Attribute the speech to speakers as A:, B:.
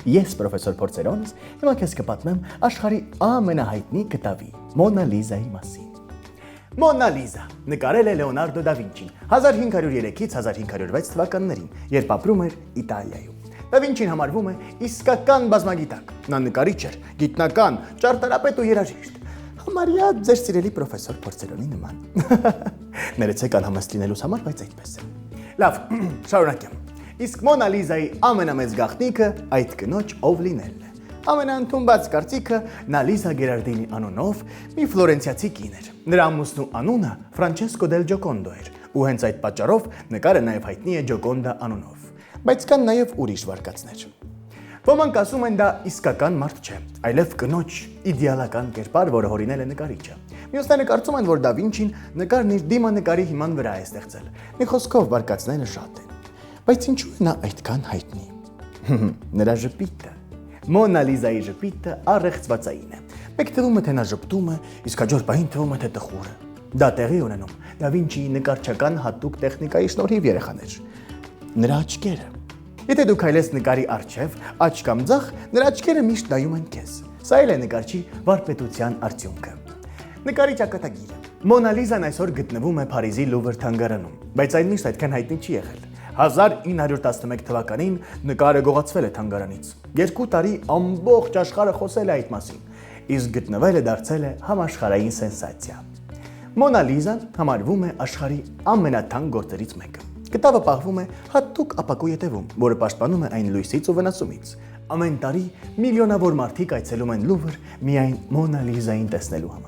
A: Ես պրոֆեսոր Փորձերոնս հիմա քեզ կպատմեմ աշխարհի ամենահայտնի կտավի Մոնա Լիզայի մասին։ Մոնա Լիզա նկարել է Լեոնարդո դա Վինչին 1503-ից 1506 թվականներին, երբ ապրում էր Իտալիայում։ Դա Վինչին համարվում է իսկական բազմագիտակ։ Նա նկարիչ էր, գիտնական, ճարտարապետ ու երաժիշտ։ Համարյա ձեր սիրելի պրոֆեսոր Փորձերոնի նման։ Ներեցեք անհամեստ լինելուց համար, բայց այդպես է։ Լավ, շարունակեմ։ Իսկ Մոնա Լիզայի ամենամեծ գաղտնիքը այդ կնոջ ով լինելն է։ Ամենաընդունված կարծիքը նա Լիզա Գերարդինի անունով մի ֆլորենցիացի կին էր։ Նրա ամուսնու անունը Ֆրանչեսկո դել Ջոկոնդո էր, ու հենց այդ պատճառով նկարը նաև հայտնի է Ջոկոնդա անունով։ Բայց կան նաև ուրիշ վարկածներ։ Ոմանք ասում են դա իսկական մարդ չէ, այլև կնոջ իդեալական կերպար, որը հորինել է նկարիչը։ Մյուսները կարծում են, որ դա Վինչին նկարն իր դիմանկարի հիման վրա է ստեղծել։ Մի խոսքով վարկածները շատ են։ Բայց ինչու է նա այդքան հայտնի։ Նրա ժպիտը։ Մոնա Լիզայի ժպիտը առեղծվածային է։ Մեկ թվում է, թե նա ժպտում է, իսկ հաջորդ պահին թվում է, թե տխուր է։ Դա տեղի ունենում դա Վինչիի նկարչական հատուկ տեխնիկայի շնորհիվ երեխաներ։ Նրա աչքերը։ Եթե դու քայլես նկարի առջև, աչ կամ ձախ, նրա աչքերը միշտ նայում են քեզ։ Սա էլ է նկարչի վարպետության արդյունքը։ Նկարիչ ակատագիրը։ Մոնա Լիզան այսօր գտնվում է Փարիզի Լուվր թանգարանում, բայց այն միշտ այդքան հայտնի չի եղել։ 1911 թվականին նկարը գողացվել է թանգարանից։ 2 տարի ամբողջ աշխարհը խոսել է այդ մասին, իսկ գտնվելը դարձել է համաշխարհային սենսացիա։ Մոնա Լիզան համարվում է աշխարհի ամենաթանկ գործերից մեկը։ Կտավը պահվում է հատուկ ապակու ետևում, որը պաշտպանում է այն լույսից ու վնասումից։ Ամեն տարի միլիոնավոր մարդիկ այցելում են Լուվր միայն Մոնա Լիզային տեսնելու համար։